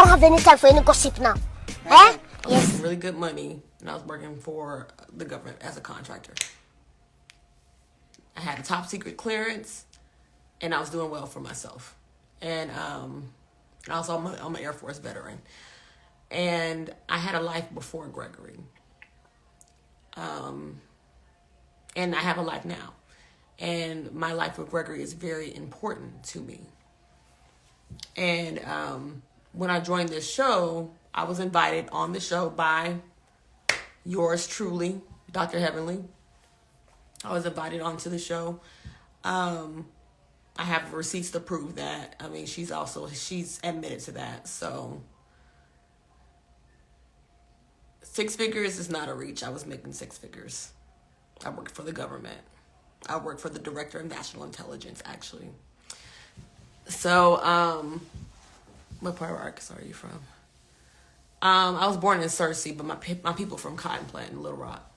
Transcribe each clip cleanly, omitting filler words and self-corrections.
don't have any time for any gossip now. Eh? Yes. Really good money, and I was working for the government as a contractor. I had a top secret clearance, and I was doing well for myself. And also, I'm an Air Force veteran. And I had a life before Gregory. And I have a life now. And my life with Gregory is very important to me. And when I joined this show, I was invited on the show by yours truly, Dr. Heavenly. I was invited onto the show. I have receipts to prove that. I mean, she's admitted to that. So 6 figures is not a reach. I was making 6 figures. I worked for the government. I worked for the Director of National Intelligence, actually. So, what part of Arkansas are you from? I was born in Searcy, but my people from Cotton Plant in Little Rock.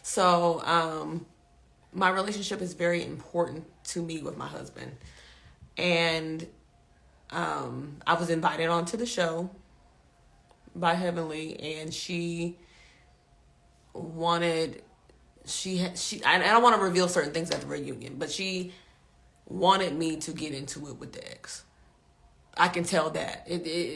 So, my relationship is very important to me with my husband. And I was invited onto the show by Heavenly, and she wanted, I don't want to reveal certain things at the reunion, but she wanted me to get into it with the ex. I can tell that.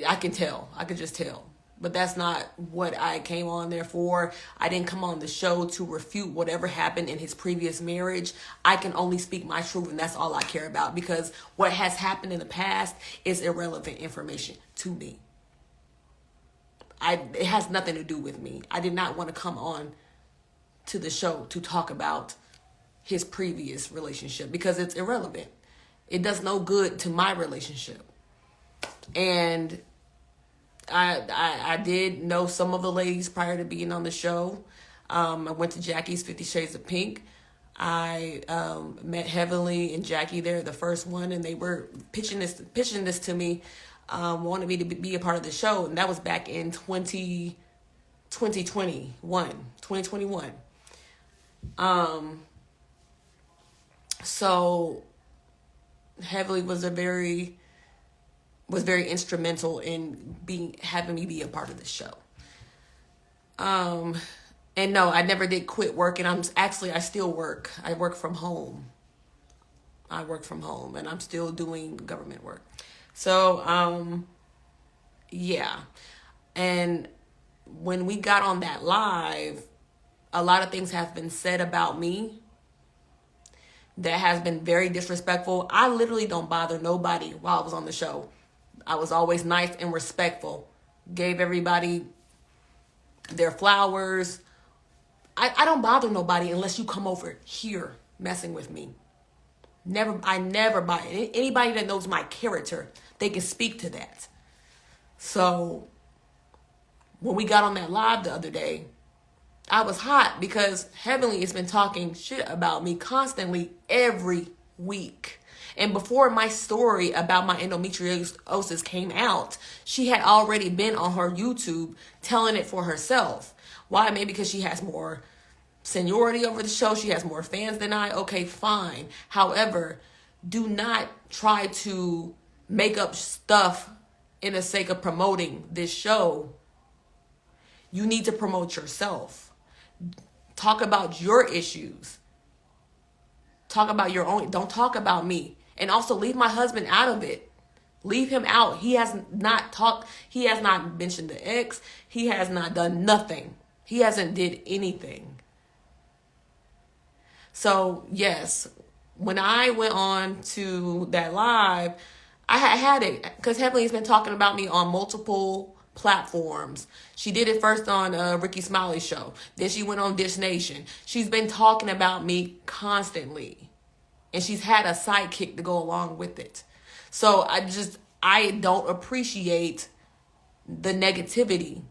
I can tell. I can just tell. But that's not what I came on there for. I didn't come on the show to refute whatever happened in his previous marriage. I can only speak my truth, and that's all I care about, because what has happened in the past is irrelevant information to me. It has nothing to do with me. I did not want to come on to the show to talk about his previous relationship because it's irrelevant. It does no good to my relationship. And I did know some of the ladies prior to being on the show. I went to Jackie's 50 Shades of Pink. I met Heavenly and Jackie there, the first one, and they were pitching this to me, wanted me to be a part of the show, and that was back in 2021. So Heavenly was very instrumental in having me be a part of the show. And no, I never did quit working. I still work. I work from home. And I'm still doing government work. So, yeah. And when we got on that live, a lot of things have been said about me that has been very disrespectful. I literally don't bother nobody while I was on the show. I was always nice and respectful. Gave everybody their flowers. I don't bother nobody unless you come over here messing with me. I never bother. Anybody that knows my character, they can speak to that. So when we got on that live the other day, I was hot because Heavenly has been talking shit about me constantly every week. And before my story about my endometriosis came out, she had already been on her YouTube telling it for herself. Why? Maybe because she has more seniority over the show. She has more fans than I. Okay, fine. However, do not try to make up stuff in the sake of promoting this show. You need to promote yourself. Talk about your issues. Talk about your own. Don't talk about me. And also leave my husband out of it. Leave him out. He has not talked. He has not mentioned the ex. He has not done nothing. He hasn't did anything. So yes, when I went on to that live, I had it because Heavenly's been talking about me on multiple platforms. She did it first on Ricky Smiley's show. Then she went on Dish Nation. She's been talking about me constantly. And she's had a sidekick to go along with it. So I don't appreciate the negativity.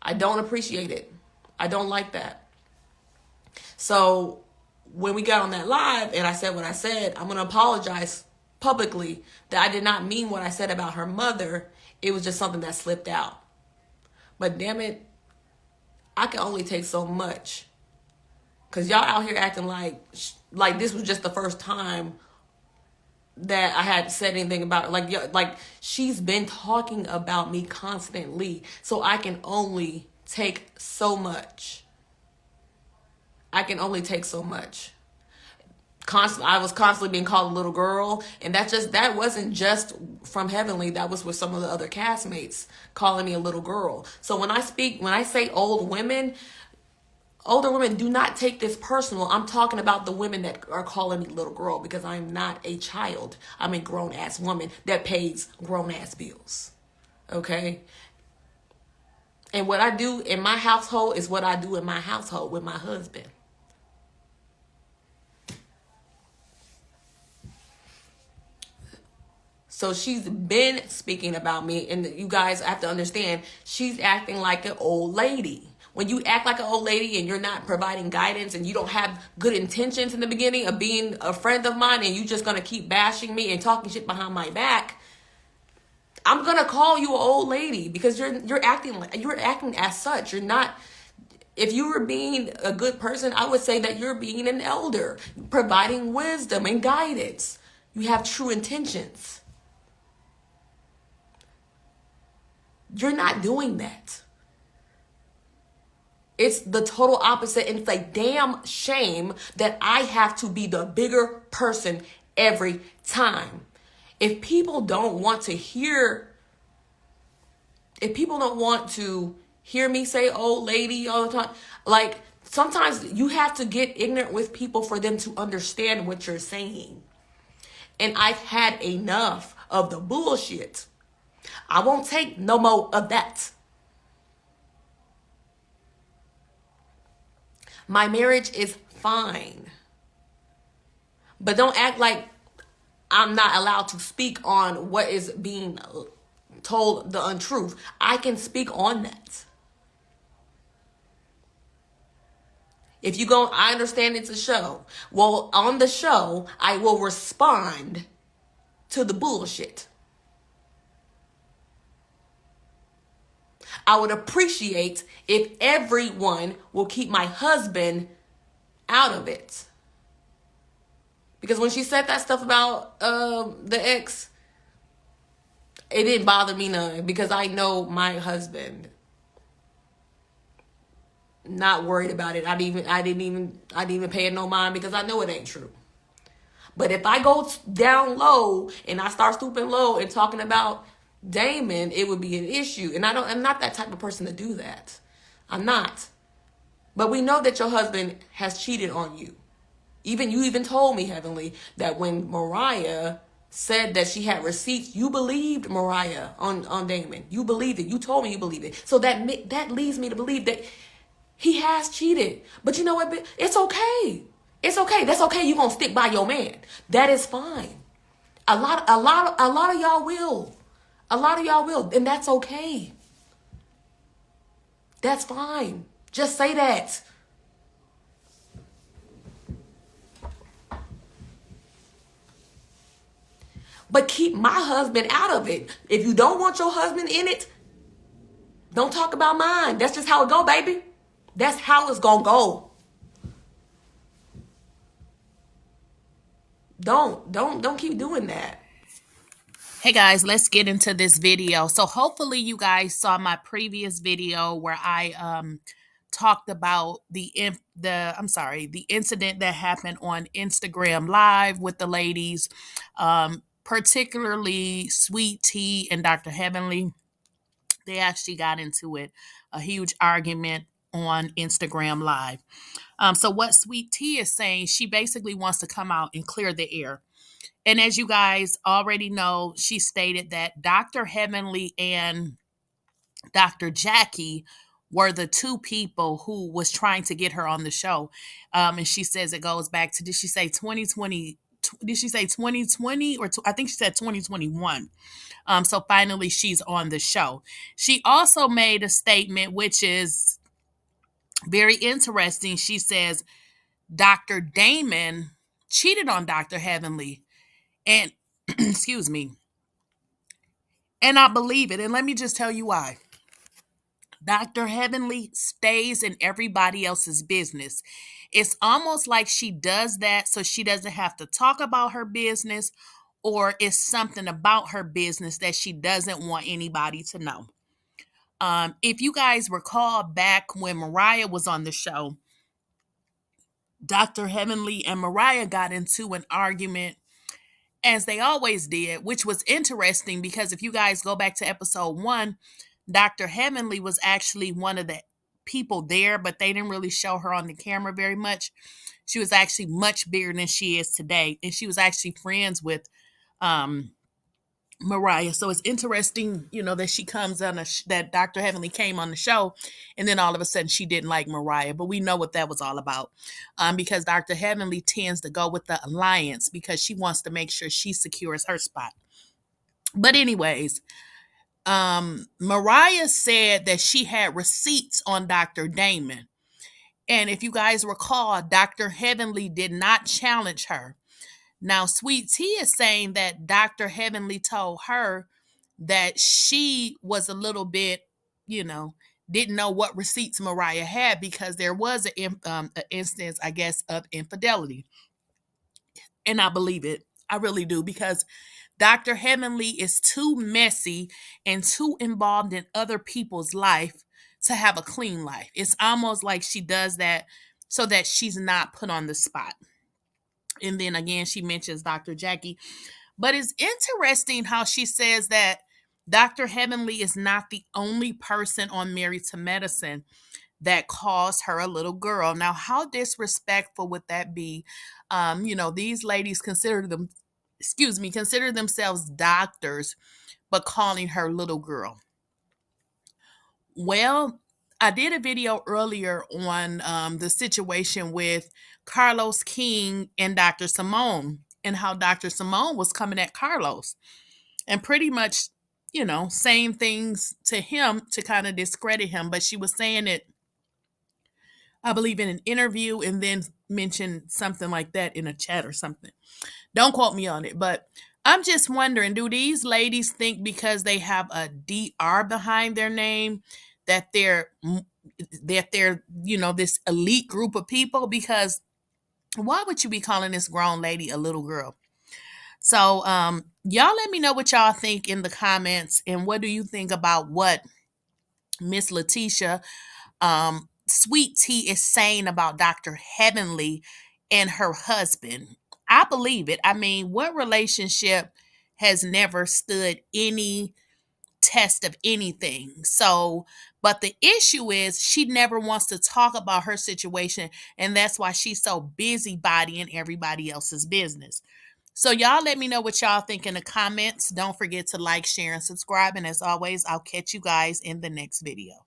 I don't appreciate it. I don't like that. So when we got on that live and I said what I said, I'm going to apologize publicly that I did not mean what I said about her mother. It was just something that slipped out. But damn it, I can only take so much. Because y'all out here acting like this was just the first time that I had said anything about it. Like she's been talking about me constantly, so I can only take so much. I can only take so much. I was constantly being called a little girl, and that wasn't just from Heavenly. That was with some of the other castmates calling me a little girl. So when I say older women, do not take this personal. I'm talking about the women that are calling me little girl, because I'm not a child. I'm a grown ass woman that pays grown ass bills. Okay? And what I do in my household is what I do in my household with my husband. So she's been speaking about me, and you guys have to understand, she's acting like an old lady. When you act like an old lady and you're not providing guidance and you don't have good intentions in the beginning of being a friend of mine, and you just gonna keep bashing me and talking shit behind my back, I'm gonna call you an old lady, because you're acting as such. You're not. If you were being a good person, I would say that you're being an elder, providing wisdom and guidance. You have true intentions. You're not doing that. It's the total opposite. And it's a damn shame that I have to be the bigger person every time. If people don't want to hear me say old lady all the time, like sometimes you have to get ignorant with people for them to understand what you're saying. And I've had enough of the bullshit. I won't take no more of that. My marriage is fine. But don't act like I'm not allowed to speak on what is being told, the untruth. I can speak on that. If you go, I understand it's a show. Well, on the show, I will respond to the bullshit. I would appreciate if everyone will keep my husband out of it. Because when she said that stuff about the ex, it didn't bother me none, because I know my husband. Not worried about it. I didn't even pay it no mind, because I know it ain't true. But if I go down low and I start stooping low and talking about Damon, it would be an issue. And I'm not that type of person to do that. I'm not. But we know that your husband has cheated on you. You even told me, Heavenly, that when Mariah said that she had receipts, you believed Mariah on Damon. You believed it. You told me you believed it. So that leads me to believe that he has cheated. But you know what? It's okay. It's okay. That's okay. You're going to stick by your man. That is fine. A lot of y'all will. A lot of y'all will, and that's okay. That's fine. Just say that. But keep my husband out of it. If you don't want your husband in it, don't talk about mine. That's just how it go, baby. That's how it's gonna go. Don't keep doing that. Hey guys, let's get into this video. So hopefully you guys saw my previous video where I talked about the incident that happened on Instagram Live with the ladies, particularly Sweet Tea and Dr. Heavenly. They actually got into it, a huge argument on Instagram Live. So what Sweet Tea is saying, she basically wants to come out and clear the air. And as you guys already know, she stated that Dr. Heavenly and Dr. Jackie were the two people who was trying to get her on the show. And she says it goes back to, did she say 2020? Did she say 2020 or I think she said 2021. So finally she's on the show. She also made a statement, which is very interesting. She says, Dr. Damon cheated on Dr. Heavenly. And excuse me. And I believe it. And let me just tell you why. Dr. Heavenly stays in everybody else's business. It's almost like she does that so she doesn't have to talk about her business, or it's something about her business that she doesn't want anybody to know. If you guys recall back when Mariah was on the show, Dr. Heavenly and Mariah got into an argument, as they always did, which was interesting because if you guys go back to episode 1, Dr. Heavenly was actually one of the people there, but they didn't really show her on the camera very much. She was actually much bigger than she is today, and she was actually friends with Mariah. So it's interesting, that she comes on that Dr. Heavenly came on the show, and then all of a sudden she didn't like Mariah. But we know what that was all about, because Dr. Heavenly tends to go with the alliance because she wants to make sure she secures her spot. But anyways, Mariah said that she had receipts on Dr. Damon. And if you guys recall, Dr. Heavenly did not challenge her. Now, Sweet Tea is saying that Dr. Heavenly told her that she was a little bit, didn't know what receipts Mariah had because there was an instance, I guess, of infidelity. And I believe it. I really do, because Dr. Heavenly is too messy and too involved in other people's life to have a clean life. It's almost like she does that so that she's not put on the spot. And then again, she mentions Dr. Jackie. But it's interesting how she says that Dr. Heavenly is not the only person on Married to Medicine that calls her a little girl. Now, how disrespectful would that be? These ladies consider themselves doctors, but calling her little girl. Well, I did a video earlier on the situation with Carlos King and Dr. Simone, and how Dr. Simone was coming at Carlos and pretty much, saying things to him to kind of discredit him. But she was saying it, I believe, in an interview, and then mentioned something like that in a chat or something. Don't quote me on it, but I'm just wondering, do these ladies think because they have a DR behind their name that they're this elite group of people? Because why would you be calling this grown lady a little girl? So y'all let me know what y'all think in the comments, and what do you think about what Miss Lakeysha Sweet Tea is saying about Dr. Heavenly and her husband. I believe it. I mean, what relationship has never stood any test of anything? So, but the issue is she never wants to talk about her situation, and that's why she's so busybodying everybody else's business. So y'all let me know what y'all think in the comments. Don't forget to like, share, and subscribe. And as always, I'll catch you guys in the next video.